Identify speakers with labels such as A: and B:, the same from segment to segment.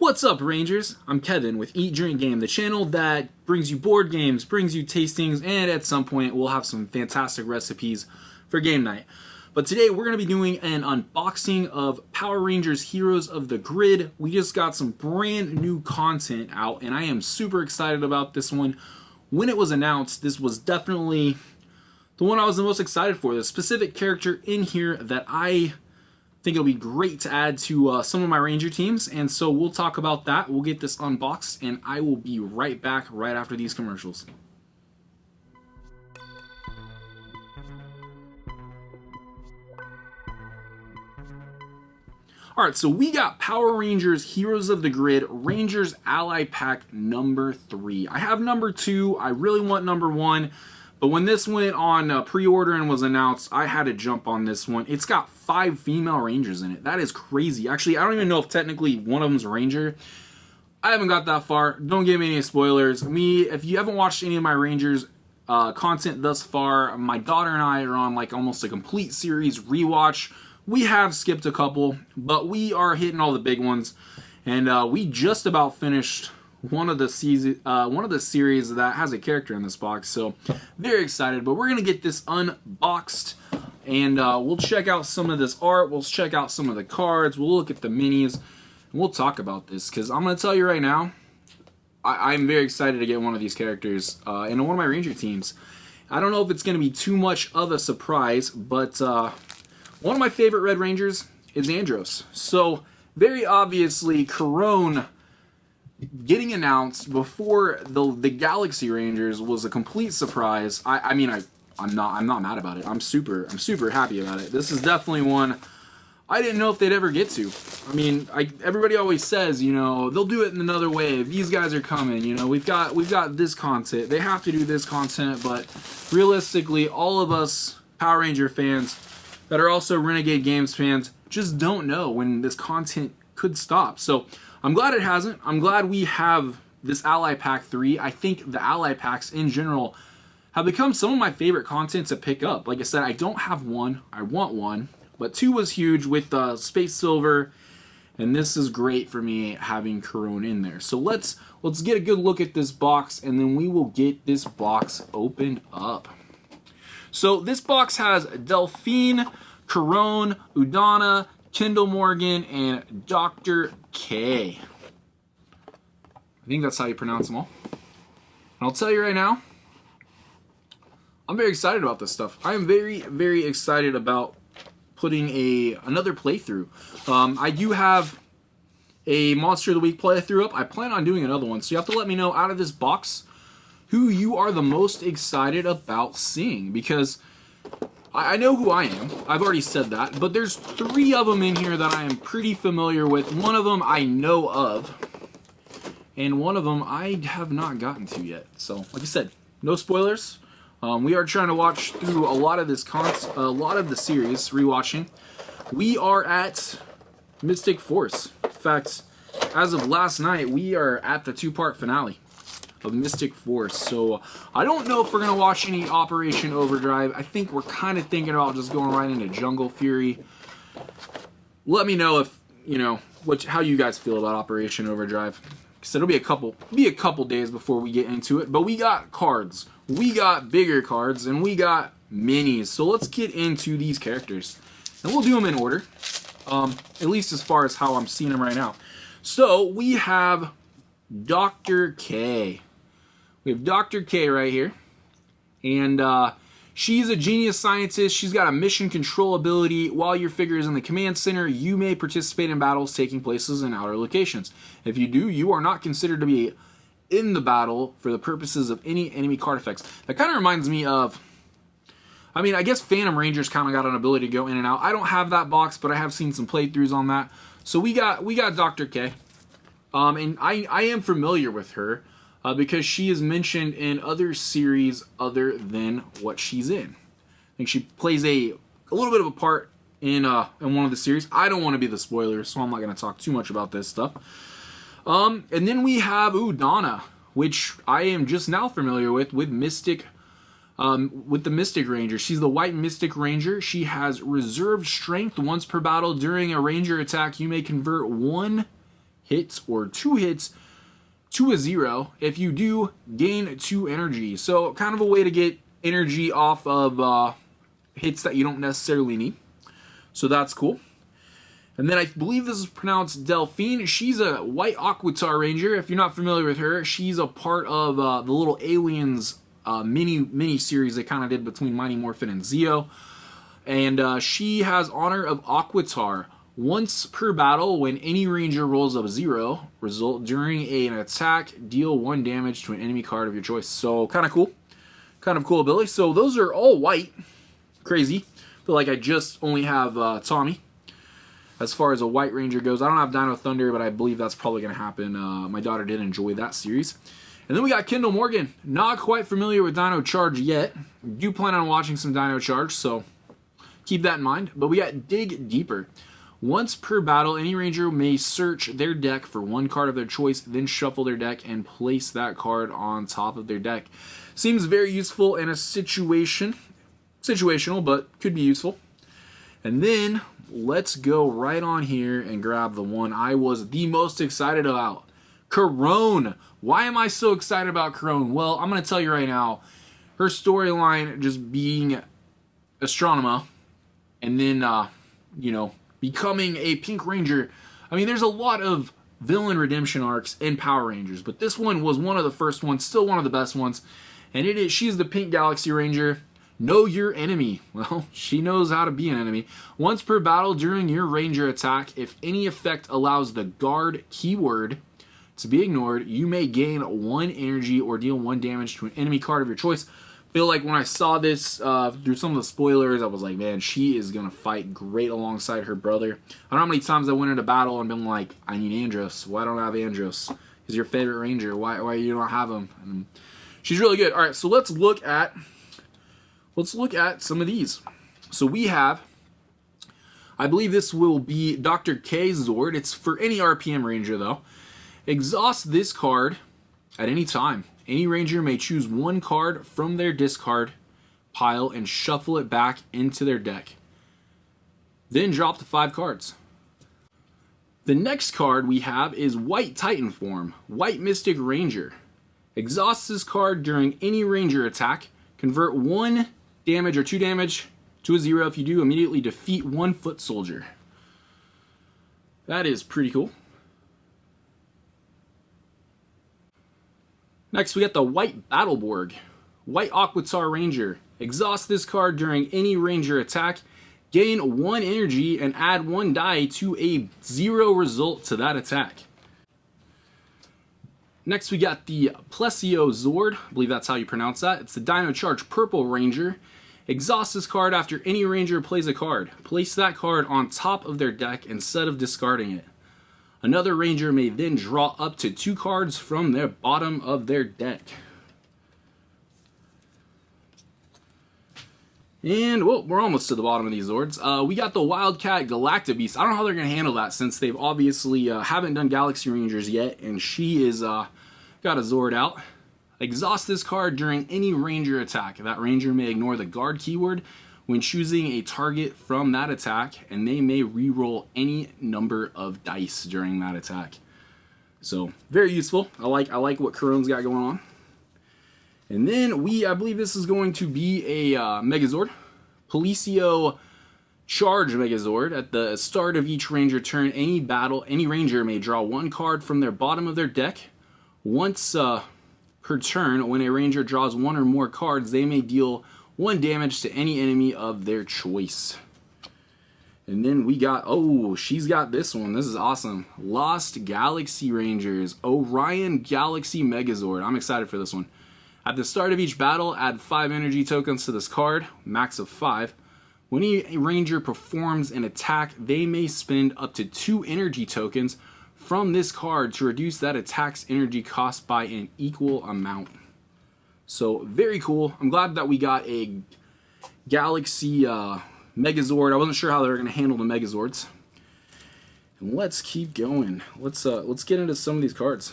A: What's up, Rangers? I'm Kevin with Eat, Drink, Game, the channel that brings you board games, brings you tastings, and at some point we'll have some fantastic recipes for game night. But today we're going to be doing an unboxing of Power Rangers Heroes of the Grid. We just got some brand new content out, and I am super excited about this one. When it was announced, this was definitely the one I was the most excited for. The specific character in here that I think it'll be great to add to some of my Ranger teams, and so we'll talk about that. We'll get this unboxed, and I will be right back right after these commercials. Alright, so we got Power Rangers Heroes of the Grid Rangers Ally Pack number 3. I have number 2. I really want number 1. But when this went on pre-order and was announced, I had to jump on this one. It's got 5 female Rangers in it. That is crazy. Actually, I don't even know if technically one of them's a Ranger. I haven't got that far. Don't give me any spoilers. If you haven't watched any of my Rangers content thus far, my daughter and I are on like almost a complete series rewatch. We have skipped a couple, but we are hitting all the big ones. And we just about finished one of the series that has a character in this box, so very excited. But we're gonna get this unboxed, and we'll check out some of this art, we'll check out some of the cards, we'll look at the minis, and we'll talk about this, because I'm gonna tell you right now, I'm very excited to get one of these characters in one of my Ranger teams. I don't know if it's gonna be too much of a surprise, but one of my favorite Red Rangers is Andros, so very obviously Karone getting announced before the Galaxy Rangers was a complete surprise. I'm not mad about it. I'm super happy about it. This is definitely one I didn't know if they'd ever get to. Everybody always says, you know, they'll do it in another wave. These guys are coming. You know, we've got this content. They have to do this content, but realistically, all of us Power Ranger fans that are also Renegade Games fans just don't know when this content could stop. So I'm glad it hasn't. I'm glad we have this Ally Pack 3. I think the Ally Packs in general have become some of my favorite content to pick up. Like I said, I don't have one. I want one. But 2 was huge with Space Silver. And this is great for me having Karone in there. So let's get a good look at this box, and then we will get this box opened up. So this box has Delphine, Karone, Udonna, Kendall Morgan, and Dr. K. I think that's how you pronounce them all. And I'll tell you right now, I'm very excited about this stuff. I am very, very excited about putting another playthrough. I do have a Monster of the Week playthrough up. I plan on doing another one, so you have to let me know out of this box who you are the most excited about seeing, because I know who I am. I've already said that, but there's 3 of them in here that I am pretty familiar with. One of them I know of, and one of them I have not gotten to yet. So, like I said, no spoilers. We are trying to watch through a lot of the series, rewatching. We are at Mystic Force. In fact, as of last night, we are at the 2-part finale of Mystic Force. So I don't know if we're gonna watch any Operation Overdrive. I think we're kind of thinking about just going right into Jungle Fury. Let me know if how you guys feel about Operation Overdrive. So it'll be a couple days before we get into it. But we got cards, we got bigger cards, and we got minis. So let's get into these characters, and we'll do them in order. At least as far as how I'm seeing them right now. So we have Dr. K. We have Dr. K right here, and she's a genius scientist. She's got a mission control ability. While your figure is in the command center, you may participate in battles taking places in outer locations. If you do, you are not considered to be in the battle for the purposes of any enemy card effects. That kind of reminds me of, I guess Phantom Rangers kind of got an ability to go in and out. I don't have that box, but I have seen some playthroughs on that. So we got Dr. K. And I am familiar with her because she is mentioned in other series other than what she's in. I think she plays a little bit of a part in one of the series. I don't want to be the spoiler, so I'm not going to talk too much about this stuff. And then we have Udonna, which I am just now familiar with Mystic with the Mystic Ranger. She's the White Mystic Ranger. She has reserved strength once per battle. During a Ranger attack, you may convert one hits or 2 hits to a 0. If you do, gain 2 energy. So kind of a way to get energy off of hits that you don't necessarily need. So that's cool. And then I believe this is pronounced Delphine. She's a white Aquitar Ranger. If you're not familiar with her, she's a part of the little Aliens mini series they kind of did between Mighty Morphin and Zeo. And she has Honor of Aquitar. Once per battle, when any ranger rolls a 0 result during an attack, deal 1 damage to an enemy card of your choice. So kind of cool. Kind of cool ability. So those are all white. Crazy. Feel like I just only have Tommy. As far as a white ranger goes, I don't have Dino Thunder, but I believe that's probably going to happen. My daughter did enjoy that series. And then we got Kendall Morgan. Not quite familiar with Dino Charge yet. Do plan on watching some Dino Charge, so keep that in mind. But we got Dig Deeper. Once per battle, any ranger may search their deck for 1 card of their choice, then shuffle their deck and place that card on top of their deck. Seems very useful in a situational, but could be useful. And then let's go right on here and grab the one I was the most excited about. Karone. Why am I so excited about Karone? Well, I'm going to tell you right now. Her storyline just being Astronomer and then, becoming a Pink Ranger. I mean, there's a lot of villain redemption arcs in Power Rangers, but this one was one of the first ones, still one of the best ones. And she's the Pink Galaxy Ranger. Know your enemy. Well, she knows how to be an enemy. Once per battle during your ranger attack, if any effect allows the guard keyword to be ignored, you may gain 1 energy or deal 1 damage to an enemy card of your choice. Feel like when I saw this through some of the spoilers, I was like, man, she is going to fight great alongside her brother. I don't know how many times I went into battle and been like, I need Andros. Why don't I have Andros? He's your favorite ranger. Why you don't have him? And she's really good. All right, so let's look at some of these. So we have, I believe this will be Dr. K Zord. It's for any RPM ranger though. Exhaust this card at any time. Any ranger may choose 1 card from their discard pile and shuffle it back into their deck. Then drop the 5 cards. The next card we have is White Titan Form, White Mystic Ranger. Exhaust this card during any ranger attack. Convert 1 damage or 2 damage to a 0. If you do, immediately defeat 1 foot soldier. That is pretty cool. Next, we got the White Battleborg, White Aquitar Ranger. Exhaust this card during any ranger attack. Gain 1 energy and add 1 die to a 0 result to that attack. Next, we got the Plesio Zord. I believe that's how you pronounce that. It's the Dino Charge Purple Ranger. Exhaust this card after any ranger plays a card. Place that card on top of their deck instead of discarding it. Another ranger may then draw up to 2 cards from the bottom of their deck. And, well, we're almost to the bottom of these Zords. We got the Wildcat Galactabeast. I don't know how they're going to handle that since they've obviously haven't done Galaxy Rangers yet, and she is got a Zord out. Exhaust this card during any ranger attack. That ranger may ignore the guard keyword when choosing a target from that attack, and they may re-roll any number of dice during that attack. So, very useful. I like what Karone's got going on. And then I believe this is going to be a Megazord. Policio Charge Megazord. At the start of each ranger turn, any ranger may draw 1 card from their bottom of their deck. Once per turn, when a ranger draws 1 or more cards, they may deal 1 damage to any enemy of their choice. And then we got, she's got this one. This is awesome. Lost Galaxy Rangers. Orion Galaxy Megazord. I'm excited for this one. At the start of each battle, add 5 energy tokens to this card, max of 5. When a ranger performs an attack, they may spend up to 2 energy tokens from this card to reduce that attack's energy cost by an equal amount. So, very cool. I'm glad that we got a Galaxy Megazord. I wasn't sure how they were going to handle the Megazords. And let's keep going. Let's get into some of these cards.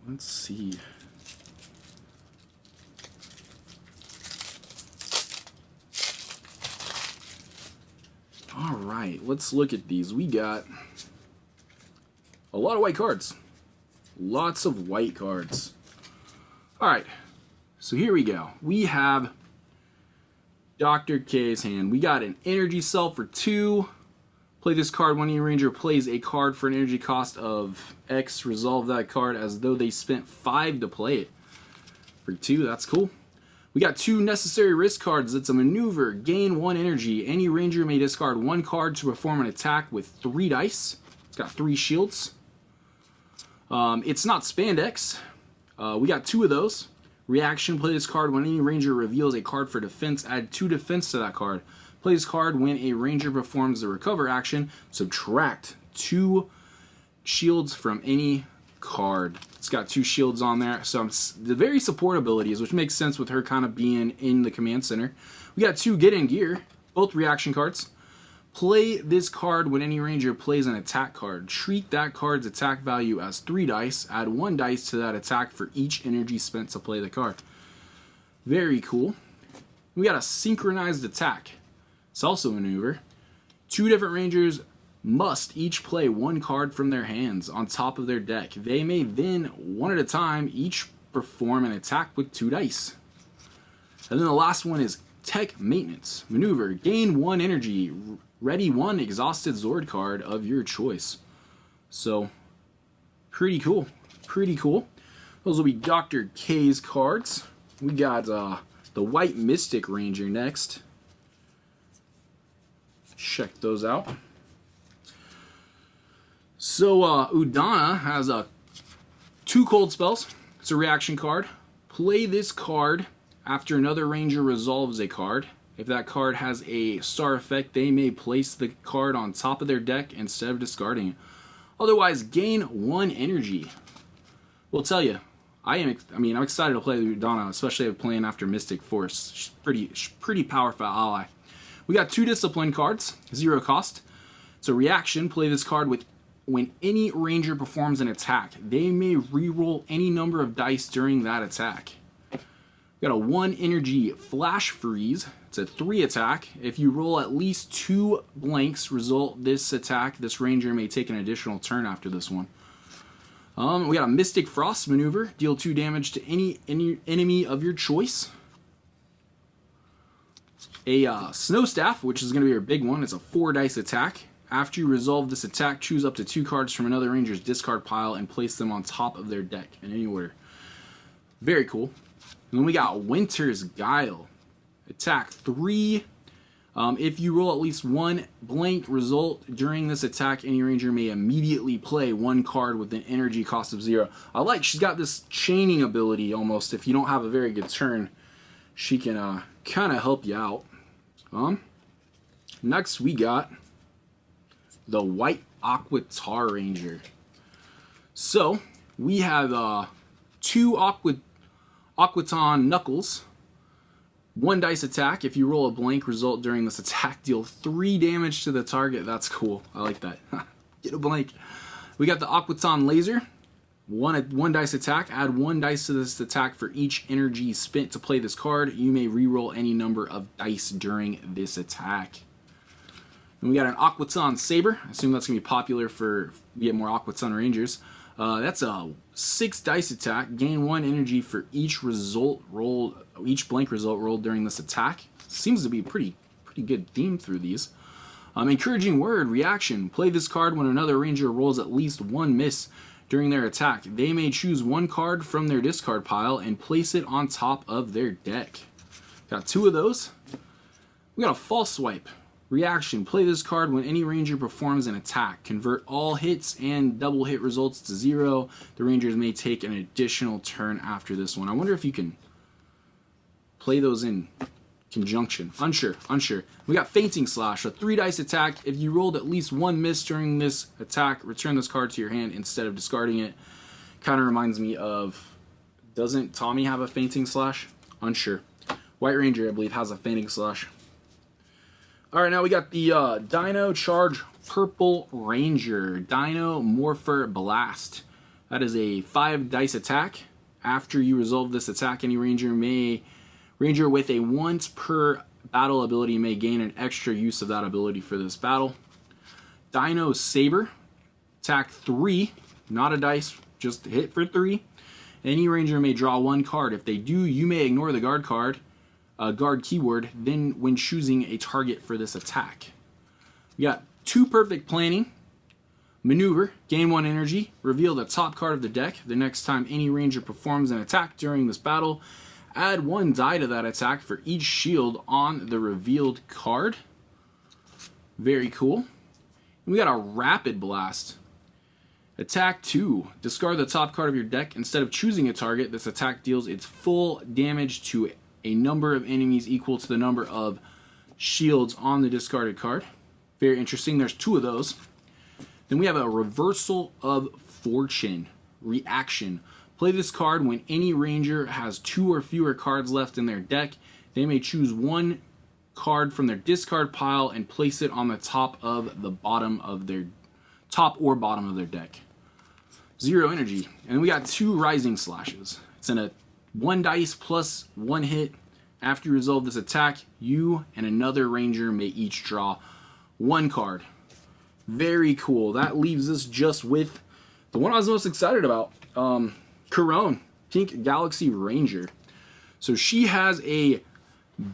A: Let's see. All right, let's look at these. We got A lot of white cards. Lots of white cards. Alright, so here we go. We have Dr. K's hand. We got an energy cell for 2. Play this card when your ranger plays a card for an energy cost of X. Resolve that card as though they spent 5 to play it. For 2, that's cool. We got 2 necessary risk cards. It's a maneuver, gain 1 energy. Any ranger may discard 1 card to perform an attack with 3 dice. It's got 3 shields. It's not spandex. We got 2 of those. Reaction, play this card when any ranger reveals a card for defense. Add 2 defense to that card. Play this card when a ranger performs the recover action. Subtract 2 shields from any card. It's got 2 shields on there. So the very support abilities, which makes sense with her kind of being in the command center. We got 2 get in gear, both reaction cards. Play this card when any ranger plays an attack card. Treat that card's attack value as 3 dice. Add 1 dice to that attack for each energy spent to play the card. Very cool. We got a synchronized attack. It's also a maneuver. 2 different rangers must each play 1 card from their hands on top of their deck. They may then, one at a time, each perform an attack with 2 dice. And then the last one is tech maintenance. Maneuver, gain 1 energy. Ready 1 exhausted Zord card of your choice. So, pretty cool. Pretty cool. Those will be Dr. K's cards. We got the White Mystic Ranger next. Check those out. So, Udonna has 2 cold spells. It's a reaction card. Play this card after another ranger resolves a card. If that card has a star effect, they may place the card on top of their deck instead of discarding it. Otherwise, gain 1 energy. We'll tell you, I'm excited to play Udonna, especially playing after Mystic Force. She's pretty powerful ally. We got 2 discipline cards, 0 cost. It's a reaction. Play this card when any ranger performs an attack. They may reroll any number of dice during that attack. We got a 1 energy flash freeze. It's a 3 attack. If you roll at least 2 blanks, result this attack. This ranger may take an additional turn after this one. We got a Mystic Frost maneuver. Deal 2 damage to any enemy of your choice. A Snow Staff, which is going to be your big one. It's a 4 dice attack. After you resolve this attack, choose up to 2 cards from another ranger's discard pile and place them on top of their deck in any order. Very cool. And then we got Winter's Guile. Attack 3. If you roll at least 1 blank result during this attack, any ranger may immediately play 1 card with an energy cost of 0. She's got this chaining ability almost. If you don't have a very good turn, she can kind of help you out. Next we got the White Aquitar Ranger. So we have 2 Aquiton Knuckles. 1 dice attack. If you roll a blank result during this attack, deal 3 damage to the target. That's cool. I like that. Get a blank. We got the Aquiton Laser. 1 dice attack. Add 1 dice to this attack for each energy spent to play this card. You may reroll any number of dice during this attack. And we got an Aquiton Saber. I assume that's going to be popular for we get more Aquiton Rangers. That's a 6 dice attack. Gain 1 energy for each blank result rolled during this attack. Seems to be a pretty good theme through these. Encouraging Word, reaction. Play this card when another ranger rolls at least 1 miss during their attack. They may choose 1 card from their discard pile and place it on top of their deck. Got 2 of those. We got a False Swipe. Reaction. Play this card when any ranger performs an attack. Convert all hits and double hit results to 0. The rangers may take an additional turn after this one. I wonder if you can play those in conjunction. Unsure. We got Fainting Slash, a 3 dice attack. If you rolled at least 1 miss during this attack, return this card to your hand instead of discarding it. Kind of reminds me of, doesn't Tommy have a Fainting Slash? Unsure. White Ranger, I believe, has a Fainting Slash. Alright, now we got the Dino Charge Purple Ranger. Dino Morpher Blast. That is a 5 dice attack. After you resolve this attack, any ranger with a once per battle ability may gain an extra use of that ability for this battle. Dino Saber. Attack 3. not a dice, just hit for 3. Any ranger may draw 1 card. If they do, you may ignore the guard keyword, then when choosing a target for this attack. We got 2 perfect planning. Maneuver, gain 1 energy, reveal the top card of the deck. The next time any ranger performs an attack during this battle, add 1 die to that attack for each shield on the revealed card. Very cool. And we got a Rapid Blast. Attack 2. Discard the top card of your deck. Instead of choosing a target, this attack deals its full damage to a number of enemies equal to the number of shields on the discarded card. Very interesting. There's 2 of those. Then we have a Reversal of Fortune. Reaction. Play this card when any ranger has 2 or fewer cards left in their deck. They may choose 1 card from their discard pile and place it on the top or bottom of their deck. 0 energy. And we got 2 Rising Slashes. It's in a 1 dice plus 1 hit. After you resolve this attack, you and another ranger may each draw 1 card. Very cool. That leaves us just with the one I was most excited about. Karone, Pink Galaxy Ranger. So she has a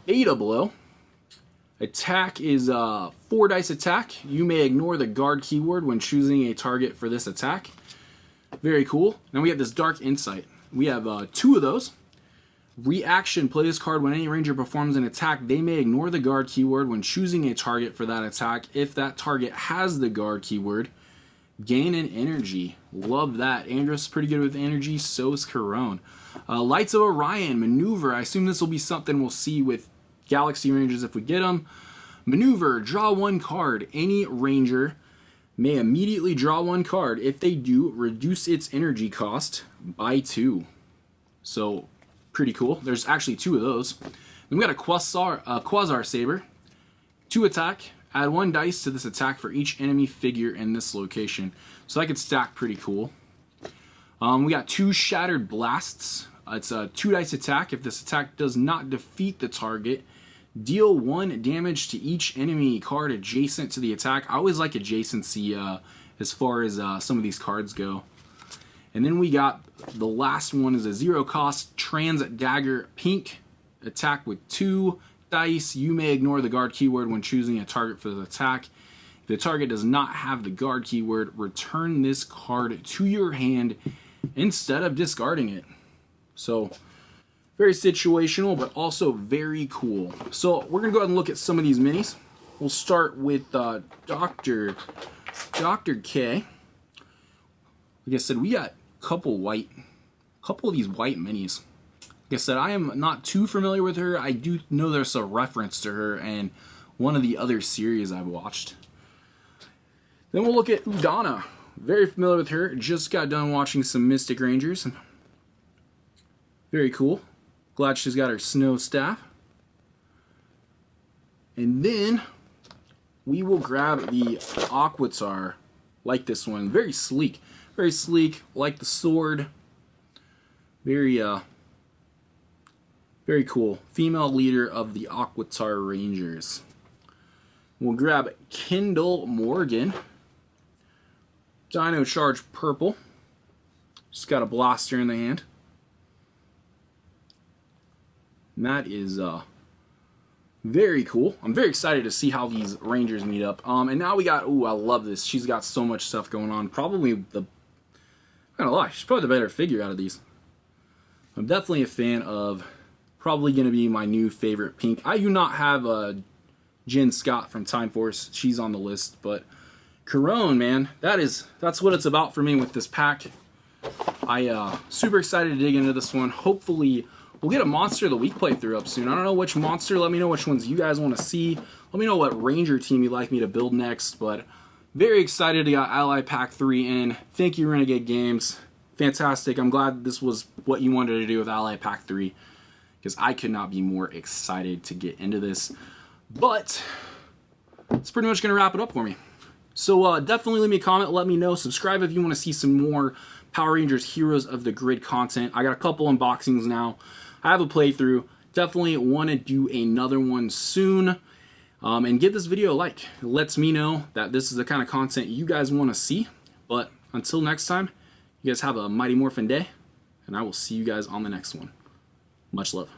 A: Beta Blow. Attack is a 4 dice attack. You may ignore the guard keyword when choosing a target for this attack. Very cool. Now we have this Dark Insight. We have 2 of those. Reaction, play this card when any ranger performs an attack. They may ignore the guard keyword when choosing a target for that attack. If that target has the guard keyword, gain an energy. Love that. Andros is pretty good with energy, so is Karone. Lights of Orion, Maneuver. I assume this will be something we'll see with Galaxy Rangers if we get them. Maneuver, draw 1 card. Any ranger may immediately draw 1 card. If they do, reduce its energy cost by 2. So, pretty cool. There's actually 2 of those. Then we got a Quasar Saber. 2 attack. Add 1 dice to this attack for each enemy figure in this location. So that could stack pretty cool. We got 2 Shattered Blasts. It's a 2 dice attack. If this attack does not defeat the target, deal 1 damage to each enemy card adjacent to the attack. I always like adjacency as far as some of these cards go. And then we got the last one is a 0 cost Trans Dagger Pink. Attack with 2 dice. You may ignore the guard keyword when choosing a target for the attack. If the target does not have the guard keyword, return this card to your hand instead of discarding it. So, very situational, but also very cool. So, we're going to go ahead and look at some of these minis. We'll start with Dr. K. Like I said, we got a couple of these white minis. Like I said, I am not too familiar with her. I do know there's a reference to her in one of the other series I've watched. Then we'll look at Udonna. Very familiar with her. Just got done watching some Mystic Rangers. Very cool. Glad she's got her snow staff. And then we will grab the Aquitar. Like this one. Very sleek. Very sleek. Like the sword. Very cool. Female leader of the Aquitar Rangers. We'll grab Kendall Morgan. Dino Charge Purple. Just got a blaster in the hand. And that is very cool. I'm very excited to see how these Rangers meet up. And now we got, ooh, I love this. She's got so much stuff going on. Probably the, I'm not gonna lie, she's probably the better figure out of these. I'm definitely a fan of, probably going to be my new favorite pink. I do not have Jen Scott from Time Force. She's on the list, but Karone, man, that's what it's about for me with this pack. I super excited to dig into this one. Hopefully we'll get a Monster of the Week playthrough up soon. I don't know which monster. Let me know which ones you guys want to see. Let me know what Ranger team you'd like me to build next. But very excited to get Ally Pack 3 in. Thank you, Renegade Games. Fantastic. I'm glad this was what you wanted to do with Ally Pack 3. Because I could not be more excited to get into this. But it's pretty much going to wrap it up for me. So definitely leave me a comment. Let me know. Subscribe if you want to see some more Power Rangers Heroes of the Grid content. I got a couple unboxings now. I have a playthrough. Definitely want to do another one soon. And give this video a like. It lets me know that this is the kind of content you guys want to see. But until next time, You guys have a Mighty Morphin day, and I will see you guys on the next one. Much love.